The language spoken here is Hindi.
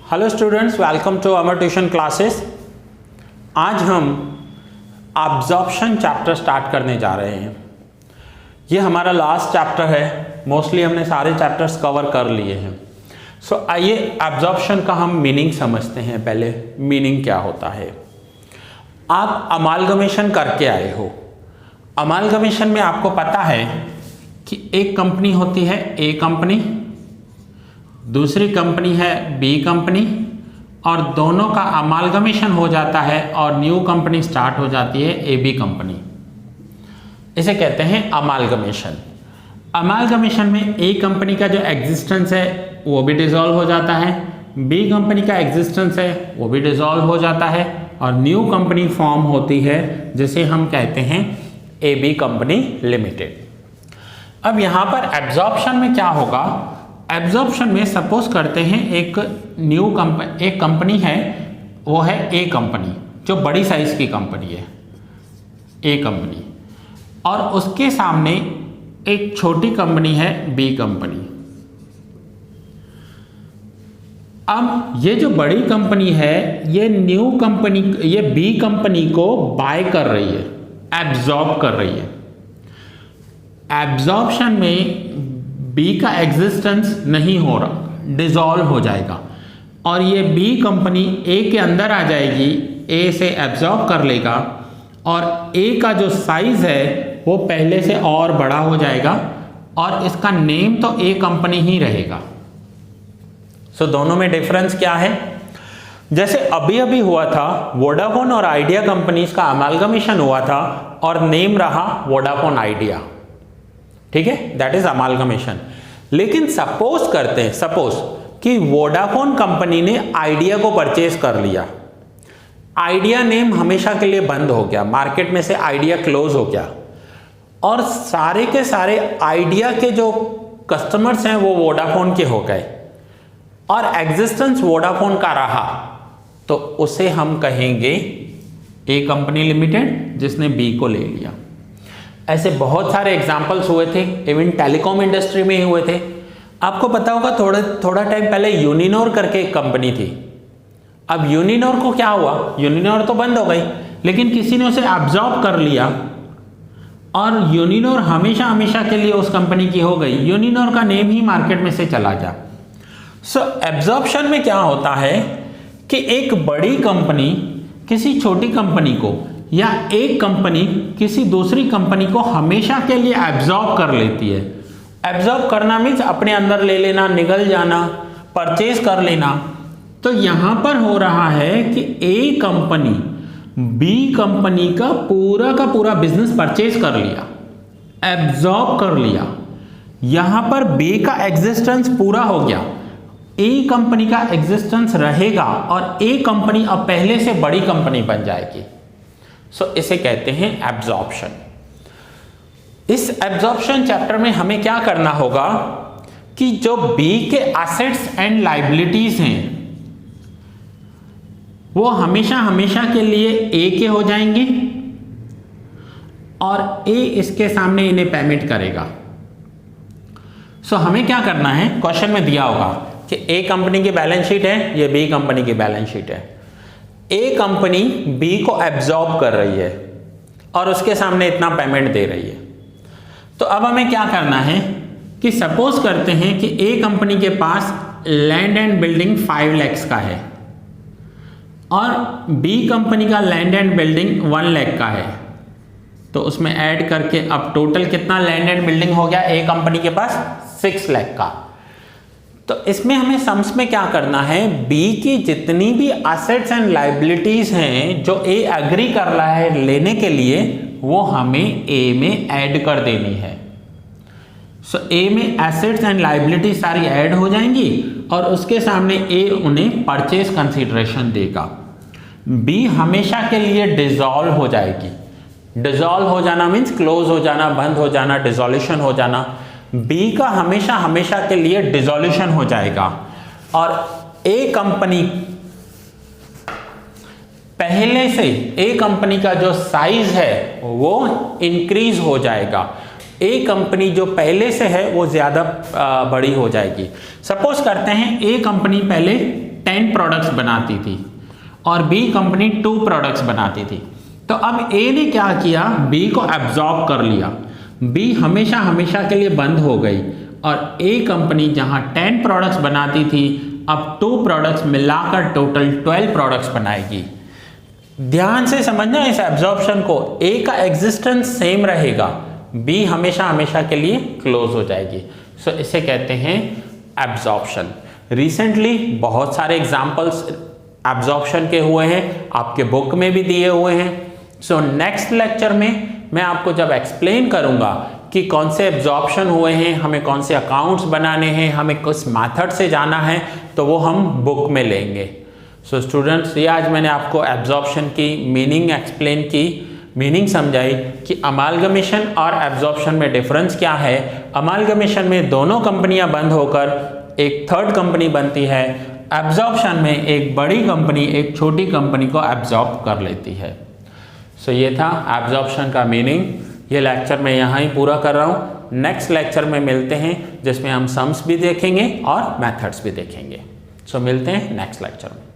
Hello students, welcome to our tuition classes. आज हम एब्जॉर्प्शन चैप्टर स्टार्ट करने जा रहे हैं। ये हमारा लास्ट चैप्टर है। मोस्टली हमने सारे चैप्टर्स कवर कर लिए हैं। सो आइए एब्जॉर्प्शन का हम मीनिंग समझते हैं। पहले मीनिंग क्या होता है। आप अमालगमेशन करके आए हो। अमालगमेशन में आपको पता है कि एक कंपनी होती है ए कंपनी, दूसरी कंपनी है बी कंपनी, और दोनों का अमालगमेशन हो जाता है और न्यू कंपनी स्टार्ट हो जाती है ए बी कंपनी। इसे कहते हैं अमालगमेशन। अमालगमेशन में ए कंपनी का जो एग्जिस्टेंस है वो भी डिसॉल्व हो जाता है, बी कंपनी का एग्जिस्टेंस है वो भी डिसॉल्व हो जाता है, और न्यू कंपनी फॉर्म होती है जिसे हम कहते हैं ए बी कंपनी लिमिटेड। अब यहाँ पर एब्जॉर्प्शन में क्या होगा। एब्जॉर्प्शन में सपोज करते हैं एक कंपनी है, वो है ए कंपनी, जो बड़ी साइज की कंपनी है ए कंपनी, और उसके सामने एक छोटी कंपनी है बी कंपनी। अब ये जो बड़ी कंपनी है ये न्यू कंपनी, ये बी कंपनी को बाय कर रही है, एब्जॉर्ब कर रही है। एब्जॉर्प्शन में बी का एग्जिस्टेंस नहीं हो रहा, डिसॉल्व हो जाएगा, और ये बी कंपनी ए के अंदर आ जाएगी, ए से एब्जॉर्ब कर लेगा, और ए का जो साइज है वो पहले से और बड़ा हो जाएगा, और इसका नेम तो ए कंपनी ही रहेगा। सो दोनों में डिफरेंस क्या है। जैसे अभी अभी हुआ था, वोडाफोन और आइडिया कंपनीज का अमालगमेशन हुआ था और नेम रहा वोडाफोन आइडिया, ठीक है, दैट इज अमालगमेशन। लेकिन सपोज करते हैं, सपोज कि वोडाफोन कंपनी ने आइडिया को परचेज कर लिया, आइडिया नेम हमेशा के लिए बंद हो गया, मार्केट में से आइडिया क्लोज हो गया, और सारे के सारे आइडिया के जो कस्टमर्स हैं वो वोडाफोन के हो गए, और एग्जिस्टेंस वोडाफोन का रहा, तो उसे हम कहेंगे ए कंपनी लिमिटेड, जिसने बी को ले लिया। ऐसे बहुत सारे एग्जाम्पल्स हुए थे, इवन टेलीकॉम इंडस्ट्री में ही हुए थे। आपको पता होगा थोड़ा टाइम पहले यूनिनोर करके एक कंपनी थी। अब यूनिनोर को क्या हुआ, यूनिनोर तो बंद हो गई, लेकिन किसी ने उसे एब्जॉर्ब कर लिया, और यूनिनोर हमेशा हमेशा के लिए उस कंपनी की हो गई, यूनिनोर का नेम ही मार्केट में से चला गया। सो एब्जॉर्प्शन में क्या होता है कि एक बड़ी कंपनी किसी छोटी कंपनी को, या एक कंपनी किसी दूसरी कंपनी को हमेशा के लिए एब्जॉर्ब कर लेती है। एब्जॉर्ब करना मीन्स अपने अंदर ले लेना, निगल जाना, परचेज कर लेना। तो यहां पर हो रहा है कि ए कंपनी बी कंपनी का पूरा बिजनेस परचेज कर लिया, एब्जॉर्ब कर लिया। यहां पर बी का एग्जिस्टेंस पूरा हो गया, ए कंपनी का एग्जिस्टेंस रहेगा, और ए कंपनी अब पहले से बड़ी कंपनी बन जाएगी। सो इसे कहते हैं एब्जॉर्प्शन। इस एब्जॉर्प्शन चैप्टर में हमें क्या करना होगा कि जो बी के एसेट्स एंड लायबिलिटीज हैं वो हमेशा हमेशा के लिए ए के हो जाएंगे, और ए इसके सामने इन्हें पेमेंट करेगा। सो हमें क्या करना है, क्वेश्चन में दिया होगा कि ए कंपनी की बैलेंस शीट है, ये बी कंपनी की बैलेंस शीट है। ए कंपनी बी को एब्जॉर्ब कर रही है और उसके सामने इतना पेमेंट दे रही है। तो अब हमें क्या करना है कि सपोज करते हैं कि ए कंपनी के पास लैंड एंड बिल्डिंग 5 लाख का है, और बी कंपनी का लैंड एंड बिल्डिंग 1 लाख का है। तो उसमें ऐड करके अब टोटल कितना लैंड एंड बिल्डिंग हो गया ए कंपनी के पास, 6 लाख का। तो इसमें हमें सम्स में क्या करना है, बी की जितनी भी एसेट्स एंड लायबिलिटीज हैं जो ए एग्री कर रहा है लेने के लिए, वो हमें ए में ऐड कर देनी है। सो ए में एसेट्स एंड लायबिलिटीज सारी ऐड हो जाएंगी, और उसके सामने ए उन्हें परचेज कंसीडरेशन देगा। बी हमेशा के लिए डिसॉल्व हो जाएगी। डिसॉल्व हो जाना मीन्स क्लोज हो जाना, बंद हो जाना, डिसॉल्यूशन हो जाना। बी का हमेशा हमेशा के लिए डिसॉल्यूशन हो जाएगा, और ए कंपनी पहले से, ए कंपनी का जो साइज है वो इंक्रीज हो जाएगा। ए कंपनी जो पहले से है वो ज्यादा बड़ी हो जाएगी। सपोज करते हैं ए कंपनी पहले 10 प्रोडक्ट्स बनाती थी और बी कंपनी 2 प्रोडक्ट्स बनाती थी। तो अब ए ने क्या किया, बी को एब्जॉर्ब कर लिया, बी हमेशा हमेशा के लिए बंद हो गई और ए कंपनी जहां 10 प्रोडक्ट्स बनाती थी अब 2 प्रोडक्ट्स मिलाकर टोटल 12 प्रोडक्ट्स बनाएगी। ध्यान से समझना इस एब्जॉर्प्शन को, ए का एग्जिस्टेंस सेम रहेगा, बी हमेशा हमेशा के लिए क्लोज हो जाएगी। सो इसे कहते हैं एब्जॉर्प्शन। रिसेंटली बहुत सारे एग्जांपल्स एब्जॉर्प्शन के हुए हैं, आपके बुक में भी दिए हुए हैं। सो नेक्स्ट लेक्चर में मैं आपको जब एक्सप्लेन करूंगा कि कौन से एब्जॉर्प्शन हुए हैं, हमें कौन से अकाउंट्स बनाने हैं, हमें किस मेथड से जाना है, तो वो हम बुक में लेंगे। सो स्टूडेंट्स, ये आज मैंने आपको एब्जॉर्प्शन की मीनिंग एक्सप्लेन की, मीनिंग समझाई कि अमालगमेशन और एब्जॉर्प्शन में डिफरेंस क्या है। अमालगमेशन में दोनों कंपनियां बंद होकर एक थर्ड कंपनी बनती है, एब्जॉर्प्शन में एक बड़ी कंपनी एक छोटी कंपनी को एब्जॉर्ब कर लेती है। सो ये था एब्जॉर्प्शन का मीनिंग। ये लेक्चर मैं यहाँ ही पूरा कर रहा हूँ। नेक्स्ट लेक्चर में मिलते हैं जिसमें हम सम्स भी देखेंगे और मेथड्स भी देखेंगे। सो मिलते हैं नेक्स्ट लेक्चर में।